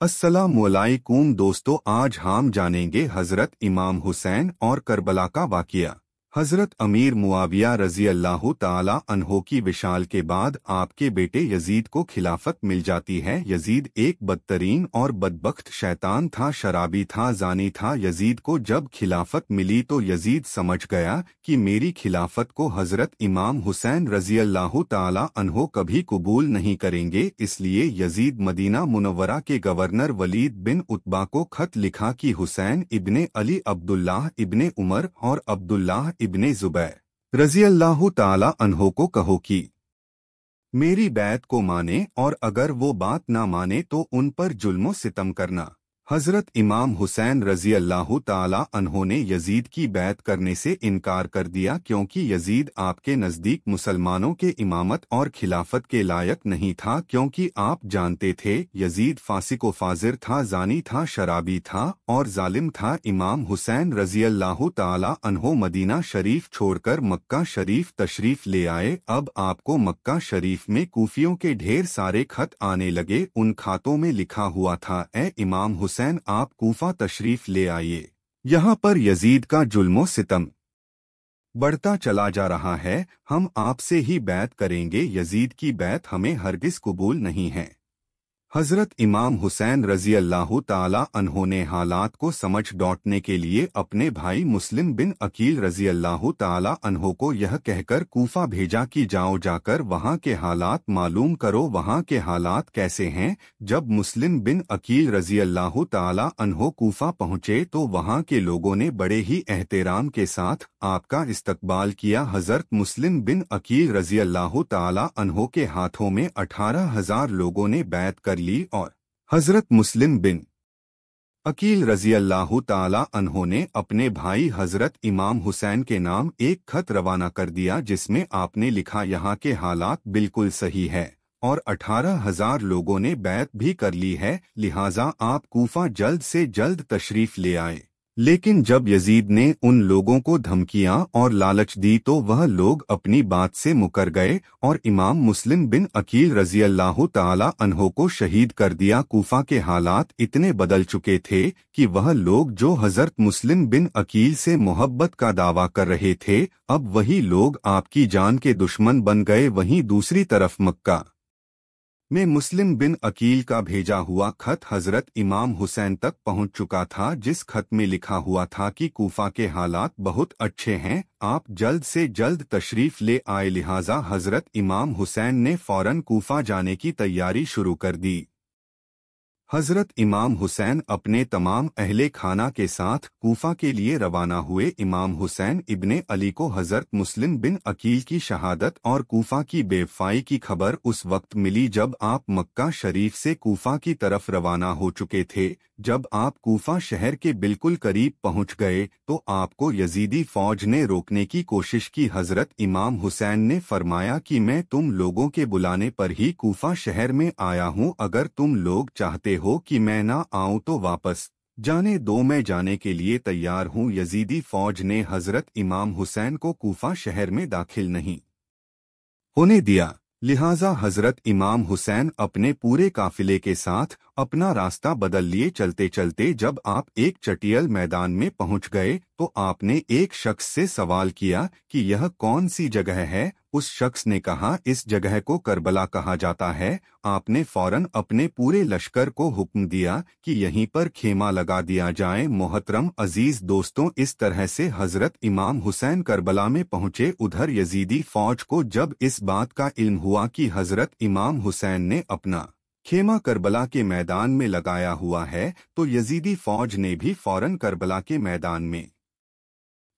अस्सलामुअलैकुम दोस्तों, आज हम जानेंगे हजरत इमाम हुसैन और करबला का वाक़या। हजरत अमीर मुआविया रजी अल्लाह ताला अन्हो की विशाल के बाद आपके बेटे यजीद को खिलाफत मिल जाती है। यजीद एक बदतरीन और बदबख्त शैतान था, शराबी था, जानी था। यजीद को जब खिलाफत मिली तो यजीद समझ गया कि मेरी खिलाफत को हजरत इमाम हुसैन रजी अल्लाह ताला अन्हो कभी कबूल नहीं करेंगे। इसलिए यजीद मदीना मुनव्वरा के गवर्नर वलीद बिन उतबा को खत लिखा कि हुसैन इब्ने अली, अब्दुल्लाह इब्ने उमर और अब्दुल्लाह इब्ने जुबैर रजी अल्लाह ताला अन्हो को कहो कि मेरी बैत को माने और अगर वो बात ना माने तो उन पर जुल्मो सितम करना। हजरत इमाम हुसैन रजी अल्लाह ताला अन्हो ने यजीद की बैत करने से इनकार कर दिया, क्योंकि यजीद आपके नज़दीक मुसलमानों के इमामत और खिलाफत के लायक नहीं था। क्योंकि आप जानते थे यजीद फासिक व फाजिर था, जानी था, शराबी था और जालिम था। इमाम हुसैन रजी अल्लाह ताला अन्हो मदीना शरीफ छोड़कर मक्का शरीफ तशरीफ ले आए। अब आपको मक्का शरीफ में कूफियों के ढेर सारे खत आने लगे। उन खातों में लिखा हुआ था, ए इमाम हुसैन, आप कूफा तशरीफ ले आइए, यहाँ पर यजीद का जुल्मो सितम बढ़ता चला जा रहा है। हम आपसे ही बैत करेंगे, यजीद की बैत हमें हरगिज कबूल नहीं है। हजरत इमाम हुसैन रजी अल्लाह ताला अन्हो ने हालात को समझ लौटने के लिए अपने भाई मुस्लिम बिन अकील रजी अल्लाह ताला अन्हो को यह कहकर कूफा भेजा कि जाओ, जाकर वहाँ के हालात मालूम करो, वहाँ के हालात कैसे हैं। जब मुस्लिम बिन अकील रजी अल्लाह ताला अन्हो कूफा पहुँचे तो वहाँ के लोगों ने बड़े ही एहतराम के साथ आपका इस्तकबाल किया। हजरत मुस्लिम बिन अकील रजी अल्लाह ताला अन्हो के हाथों में 18,000 लोगों ने बैत कर ली और हजरत मुस्लिम बिन अकील रजी अल्लाह ताला अन्हो ने अपने भाई हजरत इमाम हुसैन के नाम एक खत रवाना कर दिया, जिसमें आपने लिखा, यहाँ के हालात बिल्कुल सही है और 18,000 लोगों ने बैत भी कर ली है, लिहाजा आप कूफा जल्द से जल्द तशरीफ ले आए। लेकिन जब यजीद ने उन लोगों को धमकियां और लालच दी तो वह लोग अपनी बात से मुकर गए और इमाम मुस्लिम बिन अकील रजी अल्लाह ताला अन्हो को शहीद कर दिया। कूफा के हालात इतने बदल चुके थे कि वह लोग जो हजरत मुस्लिम बिन अकील से मोहब्बत का दावा कर रहे थे, अब वही लोग आपकी जान के दुश्मन बन गए। वहीं दूसरी तरफ मक्का में मुस्लिम बिन अकील का भेजा हुआ खत हजरत इमाम हुसैन तक पहुंच चुका था, जिस खत में लिखा हुआ था कि कूफा के हालात बहुत अच्छे हैं, आप जल्द से जल्द तशरीफ ले आए। लिहाजा हजरत इमाम हुसैन ने फौरन कूफा जाने की तैयारी शुरू कर दी। हजरत इमाम हुसैन अपने तमाम अहले खाना के साथ कूफा के लिए रवाना हुए। इमाम हुसैन इब्ने अली को हजरत मुस्लिम बिन अकील की शहादत और कूफा की बेवफाई की खबर उस वक्त मिली जब आप मक्का शरीफ से कूफा की तरफ रवाना हो चुके थे। जब आप कूफा शहर के बिल्कुल करीब पहुंच गए तो आपको यजीदी फौज ने रोकने की कोशिश की। हजरत इमाम हुसैन ने फरमाया कि मैं तुम लोगों के बुलाने पर ही कूफा शहर में आया हूं, अगर तुम लोग चाहते हो कि मैं ना आऊं तो वापस जाने दो, मैं जाने के लिए तैयार हूं। यजीदी फौज ने हजरत इमाम हुसैन को कूफा शहर में दाखिल नहीं होने दिया, लिहाजा हजरत इमाम हुसैन अपने पूरे काफिले के साथ अपना रास्ता बदल लिए। चलते चलते जब आप एक चटियल मैदान में पहुंच गए तो आपने एक शख्स से सवाल किया कि यह कौन सी जगह है। उस शख्स ने कहा, इस जगह को करबला कहा जाता है। आपने फौरन अपने पूरे लश्कर को हुक्म दिया कि यहीं पर खेमा लगा दिया जाए। मोहतरम अजीज दोस्तों, इस तरह से हजरत इमाम हुसैन करबला में पहुंचे। उधर यजीदी फौज को जब इस बात का इल्म हुआ कि हजरत इमाम हुसैन ने अपना खेमा करबला के मैदान में लगाया हुआ है, तो यजीदी फौज ने भी फौरन करबला के मैदान में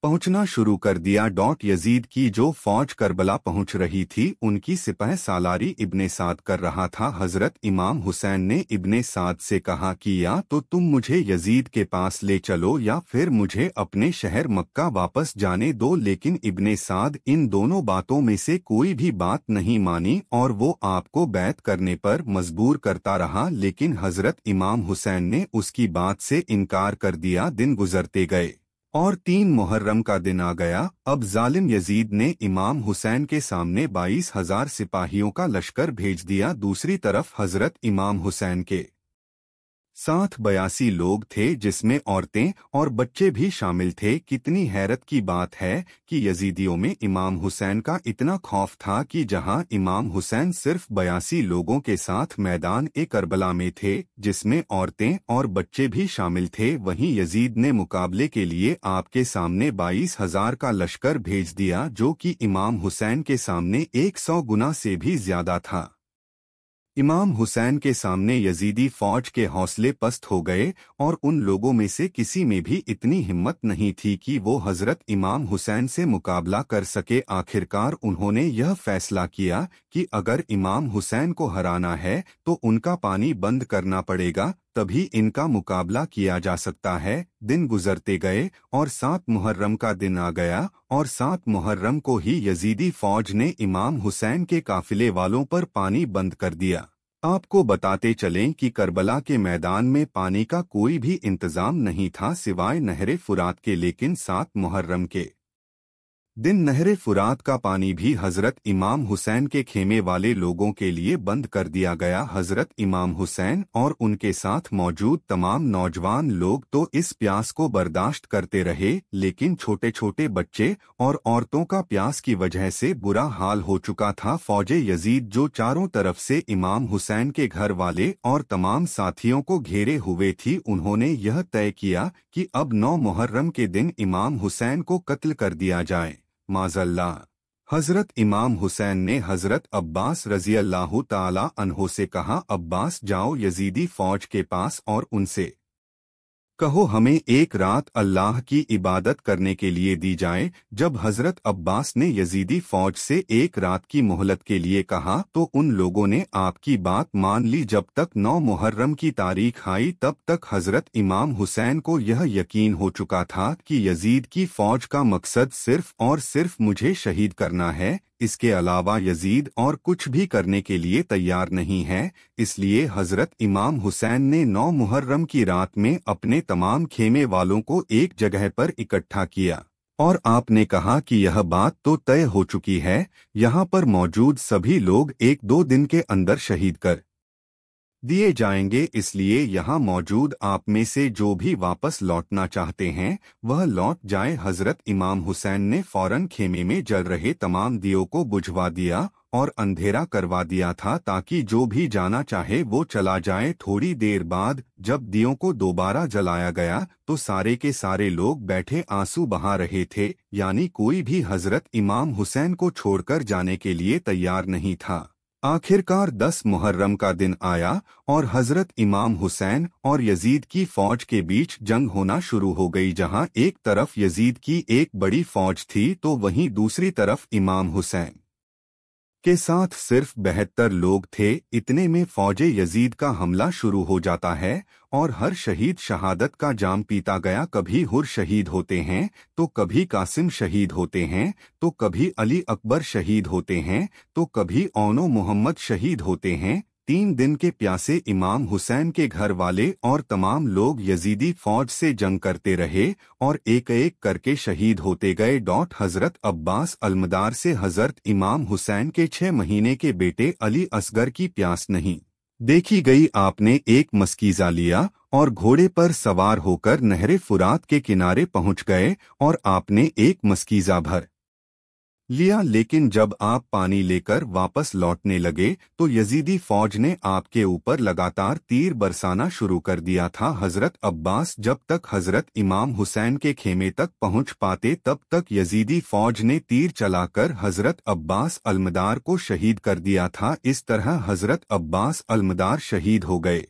पहुंचना शुरू कर दिया। यजीद की जो फौज करबला पहुंच रही थी उनकी सिपह सालारी इब्ने साद कर रहा था। हजरत इमाम हुसैन ने इब्ने साद से कहा कि या तो तुम मुझे यजीद के पास ले चलो या फिर मुझे अपने शहर मक्का वापस जाने दो। लेकिन इब्ने साद इन दोनों बातों में से कोई भी बात नहीं मानी और वो आपको बैत करने पर मजबूर करता रहा, लेकिन हजरत इमाम हुसैन ने उसकी बात से इनकार कर दिया। दिन गुजरते गए और 3 मुहर्रम का दिन आ गया। अब जालिम यजीद ने इमाम हुसैन के सामने 22,000 सिपाहियों का लश्कर भेज दिया। दूसरी तरफ हजरत इमाम हुसैन के साथ 82 लोग थे जिसमें औरतें और बच्चे भी शामिल थे। कितनी हैरत की बात है कि यजीदियों में इमाम हुसैन का इतना खौफ था कि जहां इमाम हुसैन सिर्फ 82 लोगों के साथ मैदान करबला में थे जिसमें औरतें और बच्चे भी शामिल थे, वहीं यजीद ने मुकाबले के लिए आपके सामने 22,000 का लश्कर भेज दिया जो कि इमाम हुसैन के सामने 100 गुना से भी ज्यादा था। इमाम हुसैन के सामने यजीदी फौज के हौसले पस्त हो गए और उन लोगों में से किसी में भी इतनी हिम्मत नहीं थी कि वो हजरत इमाम हुसैन से मुकाबला कर सके। आखिरकार उन्होंने यह फैसला किया कि अगर इमाम हुसैन को हराना है तो उनका पानी बंद करना पड़ेगा, तभी इनका मुकाबला किया जा सकता है। दिन गुजरते गए और 7 मुहर्रम का दिन आ गया और 7 मुहर्रम को ही यजीदी फौज ने इमाम हुसैन के काफिले वालों पर पानी बंद कर दिया। आपको बताते चलें कि करबला के मैदान में पानी का कोई भी इंतजाम नहीं था सिवाय नहरे फुरात के, लेकिन 7 मुहर्रम के दिन नहरे फुरात का पानी भी हजरत इमाम हुसैन के खेमे वाले लोगों के लिए बंद कर दिया गया। हजरत इमाम हुसैन और उनके साथ मौजूद तमाम नौजवान लोग तो इस प्यास को बर्दाश्त करते रहे, लेकिन छोटे छोटे बच्चे और औरतों का प्यास की वजह से बुरा हाल हो चुका था। फौजे यजीद जो चारों तरफ से इमाम हुसैन के घर वाले और तमाम साथियों को घेरे हुए थी, उन्होंने यह तय किया कि अब 9 मुहर्रम के दिन इमाम हुसैन को कत्ल कर दिया जाए। माज़अल्लाह। हजरत इमाम हुसैन ने हजरत अब्बास रज़ी अल्लाह ताला अन्हो से कहा, अब्बास जाओ यजीदी फौज के पास और उनसे कहो हमें एक रात अल्लाह की इबादत करने के लिए दी जाए। जब हजरत अब्बास ने यजीदी फौज से एक रात की मोहलत के लिए कहा तो उन लोगों ने आपकी बात मान ली। जब तक 9 मुहर्रम की तारीख आई तब तक हजरत इमाम हुसैन को यह यकीन हो चुका था कि यजीद की फौज का मकसद सिर्फ और सिर्फ मुझे शहीद करना है, इसके अलावा यजीद और कुछ भी करने के लिए तैयार नहीं है। इसलिए हजरत इमाम हुसैन ने 9 मुहर्रम की रात में अपने तमाम खेमे वालों को एक जगह पर इकट्ठा किया और आपने कहा कि यह बात तो तय हो चुकी है, यहाँ पर मौजूद सभी लोग 1-2 दिन के अंदर शहीद कर दिए जाएंगे, इसलिए यहाँ मौजूद आप में से जो भी वापस लौटना चाहते हैं वह लौट जाए। हजरत इमाम हुसैन ने फौरन खेमे में जल रहे तमाम दियों को बुझवा दिया और अंधेरा करवा दिया था ताकि जो भी जाना चाहे वो चला जाए। थोड़ी देर बाद जब दियों को दोबारा जलाया गया तो सारे के सारे लोग बैठे आंसू बहा रहे थे, यानी कोई भी हजरत इमाम हुसैन को छोड़कर जाने के लिए तैयार नहीं था। आखिरकार 10 मुहर्रम का दिन आया और हजरत इमाम हुसैन और यजीद की फौज के बीच जंग होना शुरू हो गई। जहां एक तरफ यजीद की एक बड़ी फौज थी तो वहीं दूसरी तरफ इमाम हुसैन के साथ सिर्फ 72 लोग थे। इतने में फौजे यजीद का हमला शुरू हो जाता है और हर शहीद शहादत का जाम पीता गया। कभी हुर शहीद होते हैं तो कभी कासिम शहीद होते हैं तो कभी अली अकबर शहीद होते हैं तो कभी औनो मोहम्मद शहीद होते हैं। 3 दिन के प्यासे इमाम हुसैन के घर वाले और तमाम लोग यजीदी फौज से जंग करते रहे और एक एक करके शहीद होते गए। हजरत अब्बास अलमदार से हजरत इमाम हुसैन के 6 महीने के बेटे अली असगर की प्यास नहीं देखी गई। आपने एक मस्कीजा लिया और घोड़े पर सवार होकर नहरे फुरात के किनारे पहुंच गए और आपने एक मस्कीजा भर लिया, लेकिन जब आप पानी लेकर वापस लौटने लगे तो यजीदी फौज ने आपके ऊपर लगातार तीर बरसाना शुरू कर दिया था। हजरत अब्बास जब तक हजरत इमाम हुसैन के खेमे तक पहुंच पाते तब तक यजीदी फौज ने तीर चलाकर हजरत अब्बास अलमदार को शहीद कर दिया था। इस तरह हजरत अब्बास अलमदार शहीद हो गए।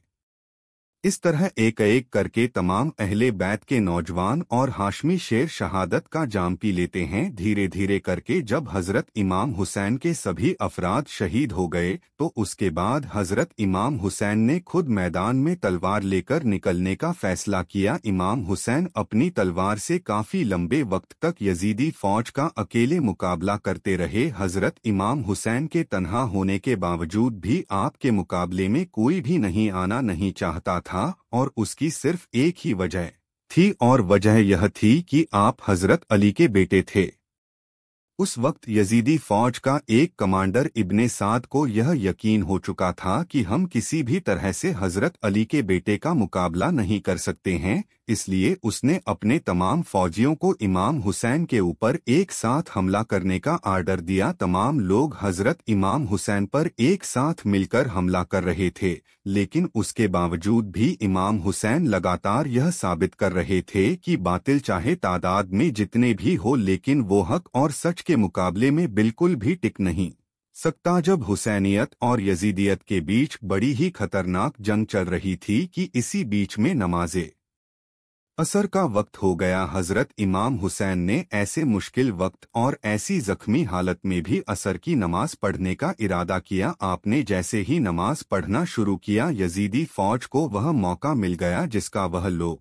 इस तरह एक एक करके तमाम अहले बैत के नौजवान और हाशमी शेर शहादत का जाम पी लेते हैं। धीरे धीरे करके जब हजरत इमाम हुसैन के सभी अफराद शहीद हो गए तो उसके बाद हजरत इमाम हुसैन ने खुद मैदान में तलवार लेकर निकलने का फैसला किया। इमाम हुसैन अपनी तलवार से काफी लंबे वक्त तक यजीदी फौज का अकेले मुकाबला करते रहे। हजरत इमाम हुसैन के तन्हा होने के बावजूद भी आपके मुकाबले में कोई भी नहीं आना नहीं चाहता था और उसकी सिर्फ एक ही वजह थी और वजह यह थी कि आप हजरत अली के बेटे थे। उस वक्त यजीदी फौज का एक कमांडर इब्ने साद को यह यकीन हो चुका था कि हम किसी भी तरह से हजरत अली के बेटे का मुकाबला नहीं कर सकते हैं, इसलिए उसने अपने तमाम फौजियों को इमाम हुसैन के ऊपर एक साथ हमला करने का आर्डर दिया। तमाम लोग हजरत इमाम हुसैन पर एक साथ मिलकर हमला कर रहे थे, लेकिन उसके बावजूद भी इमाम हुसैन लगातार यह साबित कर रहे थे कि बातिल चाहे तादाद में जितने भी हो, लेकिन वो हक और सच के मुकाबले में बिल्कुल भी टिक नहीं सकता। जब हुसैनियत और यजीदियत के बीच बड़ी ही खतरनाक जंग चल रही थी कि इसी बीच में नमाज़े असर का वक्त हो गया। हजरत इमाम हुसैन ने ऐसे मुश्किल वक्त और ऐसी जख्मी हालत में भी असर की नमाज पढ़ने का इरादा किया। आपने जैसे ही नमाज पढ़ना शुरू किया, यजीदी फौज को वह मौका मिल गया जिसका वह लोग